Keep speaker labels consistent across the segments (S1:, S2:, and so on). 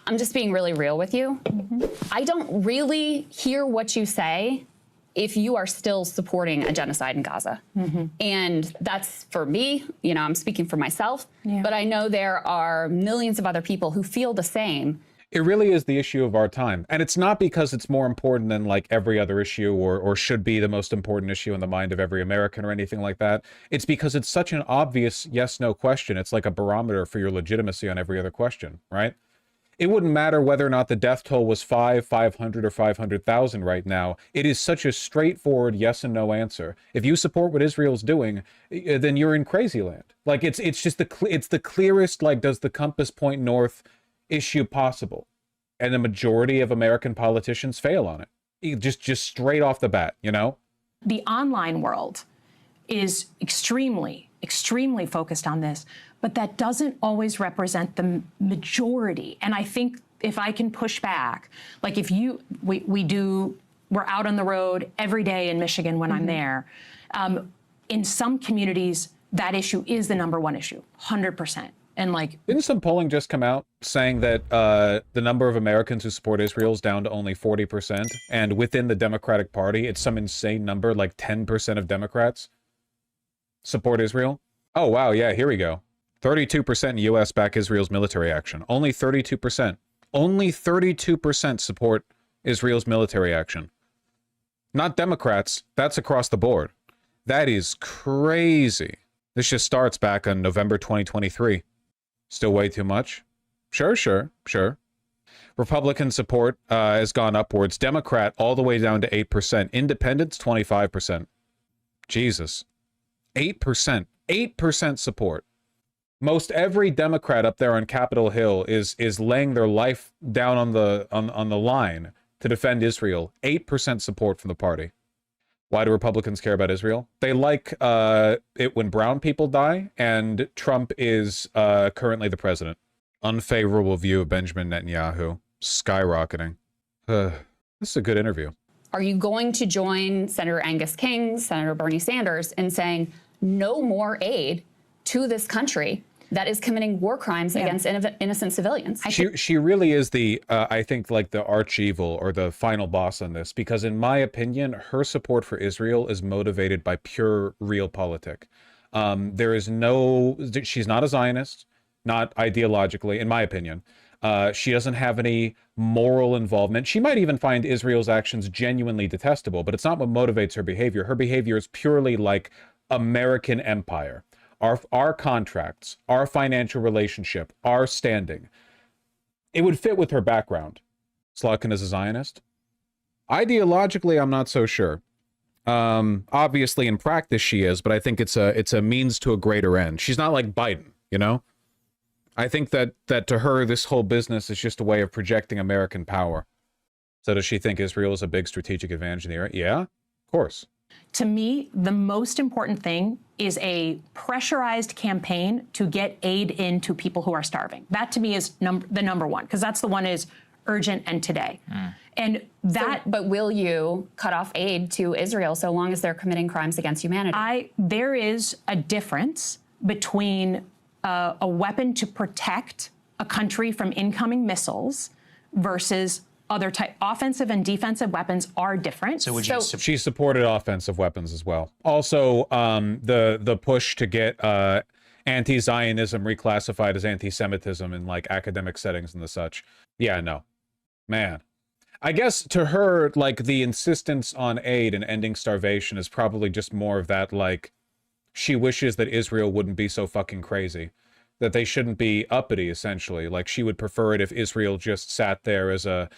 S1: I'm just being really real with you. I don't really hear what you say if you are still supporting a genocide in Gaza. And that's for me, you know, I'm speaking for myself, but I know there are millions of other people who feel the same.
S2: It really is the issue of our time. And it's not because it's more important than like every other issue or should be the most important issue in the mind of every American or anything like that. It's because it's such an obvious yes-no question. It's like a barometer for your legitimacy on every other question, right? It wouldn't matter whether or not the death toll was 500, or 500,000 right now. It is such a straightforward yes and no answer. If you support what Israel's doing, then you're in crazy land. Like it's just the clearest, like, does the compass point north issue possible, and the majority of American politicians fail on it. Just straight off the bat, you know?
S3: The online world is extremely focused on this, but that doesn't always represent the majority. And I think if I can push back, like if we're out on the road every day in Michigan when I'm there. In some communities, that issue is the #1 issue, 100%. And like,
S2: didn't some polling just come out saying that the number of Americans who support Israel is down to only 40%, and within the Democratic Party, it's some insane number, like 10% of Democrats support Israel? Oh wow, yeah, here we go. 32% in U.S. back Israel's military action. Only 32%. Only 32% support Israel's military action. Not Democrats. That's across the board. That is crazy. This just starts back on November 2023. Still way too much? Sure. Republican support has gone upwards. Democrat all the way down to 8%. Independents, 25%. Jesus. 8%. 8% support. Most every Democrat up there on Capitol Hill is laying their life down on the line to defend Israel. 8% support from the party. Why do Republicans care about Israel? They like it when brown people die, and Trump is currently the president. Unfavorable view of Benjamin Netanyahu. Skyrocketing. This is a good interview.
S1: Are you going to join Senator Angus King, Senator Bernie Sanders in saying no more aid to this country that is committing war crimes against innocent civilians?
S2: She really is the, I think, like the arch evil or the final boss on this, because in my opinion, her support for Israel is motivated by pure realpolitik. There is no, she's not a Zionist, not ideologically, in my opinion. She doesn't have any moral involvement. She might even find Israel's actions genuinely detestable, but it's not what motivates her behavior. Her behavior is purely like American empire. Our contracts, our financial relationship, our standing. It would fit with her background. Slotkin is a Zionist? Ideologically, I'm not so sure. Obviously, in practice, she is, but I think it's a means to a greater end. She's not like Biden, you know? I think that to her, this whole business is just a way of projecting American power. So does she think Israel is a big strategic advantage in the area? Yeah, of course.
S3: To me, the most important thing is a pressurized campaign to get aid into people who are starving. That to me is the #1, because that's the one is urgent and today. And that.
S1: But will you cut off aid to Israel so long as they're committing crimes against humanity?
S3: There is a difference between a weapon to protect a country from incoming missiles versus other type. Offensive and defensive weapons are different.
S2: So would you she supported offensive weapons as well. Also, the push to get anti-Zionism reclassified as anti-Semitism in like academic settings and the such. Yeah, no. Man. I guess to her, like, the insistence on aid and ending starvation is probably just more of that, like, she wishes that Israel wouldn't be so fucking crazy. That they shouldn't be uppity, essentially. Like, she would prefer it if Israel just sat there as a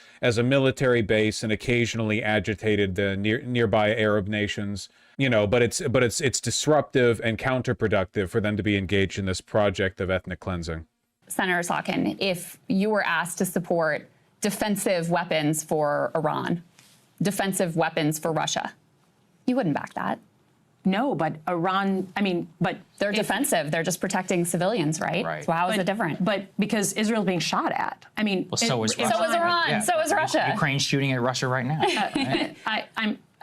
S2: military base and occasionally agitated the nearby Arab nations. You know, but it's disruptive and counterproductive for them to be engaged in this project of ethnic cleansing.
S1: Senator Slotkin, if you were asked to support defensive weapons for Iran, defensive weapons for Russia, you wouldn't back that.
S3: No, but Iran, I mean, but
S1: they're defensive. They're just protecting civilians, right?
S3: Right.
S1: So how is it different?
S3: But because Israel's being shot at. I mean,
S4: well, so is Russia.
S1: So is Iran. Yeah. So is Russia.
S4: Ukraine's shooting at Russia right now.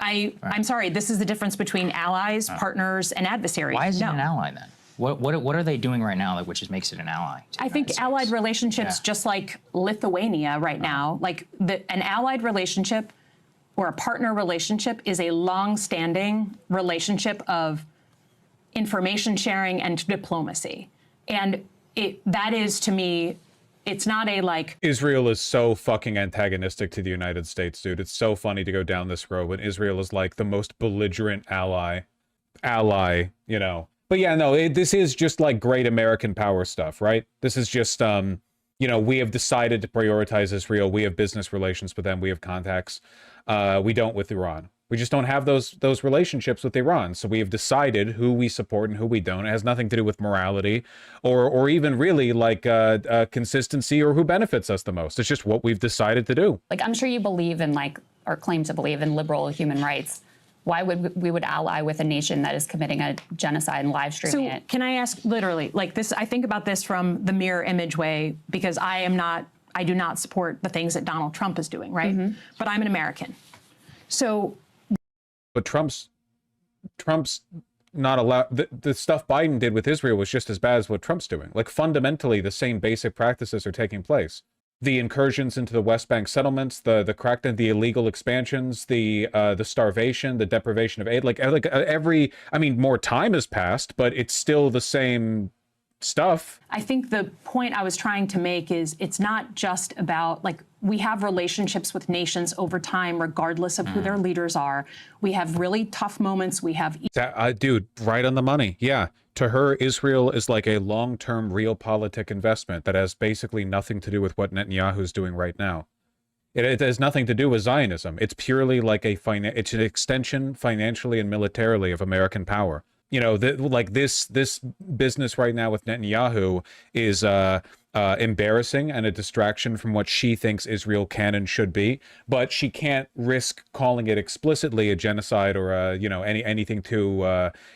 S3: I'm sorry. This is the difference between allies, partners, and adversaries.
S4: Why is it an ally then? What are they doing right now, which makes it an ally?
S3: I think allied relationships, just like Lithuania right now, like an allied relationship or a partner relationship is a long-standing relationship of information sharing and diplomacy. And that is, to me, it's not a like...
S2: Israel is so fucking antagonistic to the United States, dude. It's so funny to go down this road when Israel is like the most belligerent ally, you know. But yeah, no, this is just like great American power stuff, right? This is just, you know, we have decided to prioritize Israel. We have business relations with them. We have contacts. We don't with Iran. We just don't have those relationships with Iran. So we have decided who we support and who we don't. It has nothing to do with morality or even really like consistency or who benefits us the most. It's just what we've decided to do.
S1: Like, I'm sure you believe in, like, or claim to believe in liberal human rights. Why would we ally with a nation that is committing a genocide and live streaming it?
S3: Can I ask, literally, like this, I think about this from the mirror image way, because I do not support the things that Donald Trump is doing, right? But I'm an American. So.
S2: But Trump's not allowed, the stuff Biden did with Israel was just as bad as what Trump's doing. Like, fundamentally, the same basic practices are taking place. The incursions into the West Bank settlements, the crackdown, the illegal expansions, the starvation, the deprivation of aid, like every, I mean, more time has passed, but it's still the same stuff.
S3: I think the point I was trying to make is it's not just about, like, we have relationships with nations over time, regardless of who their leaders are. We have really tough moments. We have...
S2: Dude, right on the money. Yeah. To her, Israel is like a long-term realpolitik investment that has basically nothing to do with what Netanyahu's doing right now. It has nothing to do with Zionism. It's purely like it's an extension financially and militarily of American power. You know, like this business right now with Netanyahu is embarrassing and a distraction from what she thinks Israel can and should be, but she can't risk calling it explicitly a genocide or you know, anything too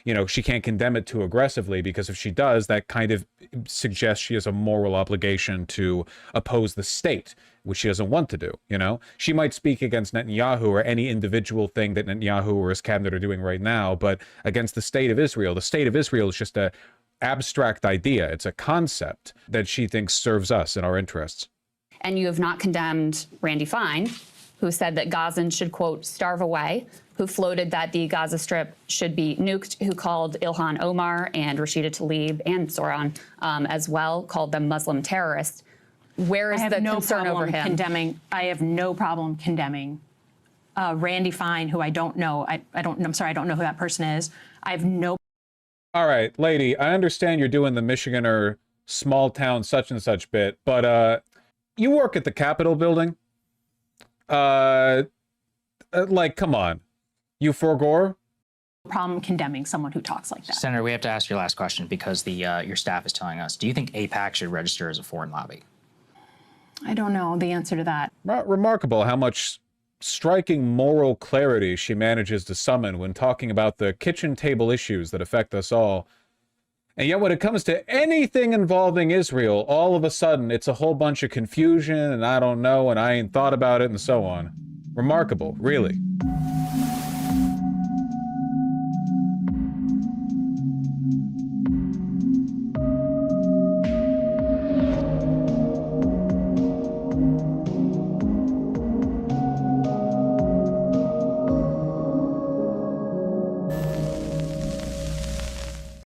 S2: you know, she can't condemn it too aggressively, because if she does, that kind of suggests she has a moral obligation to oppose the state, which she doesn't want to do. You know, she might speak against Netanyahu or any individual thing that Netanyahu or his cabinet are doing right now, but against the state of Israel is just a abstract idea. It's a concept that she thinks serves us and our interests.
S1: And you have not condemned Randy Fine, who said that Gazans should, quote, starve away, who floated that the Gaza Strip should be nuked, who called Ilhan Omar and Rashida Tlaib and Soran as well, called them Muslim terrorists. Where is the concern over him?
S3: I have no problem condemning Randy Fine, who I don't know. I'm sorry, I don't know who that person is. I have no...
S2: All right, lady, I understand you're doing the Michiganer small town such and such bit, but you work at the Capitol building? Like, come on. You forgore?
S3: Problem condemning someone who talks like that.
S4: Senator, we have to ask your last question because your staff is telling us. Do you think AIPAC should register as a foreign lobby?
S3: I don't know the answer to that.
S2: Remarkable how much striking moral clarity she manages to summon when talking about the kitchen table issues that affect us all. And yet when it comes to anything involving Israel, all of a sudden it's a whole bunch of confusion and I don't know and I ain't thought about it and so on. Remarkable, really.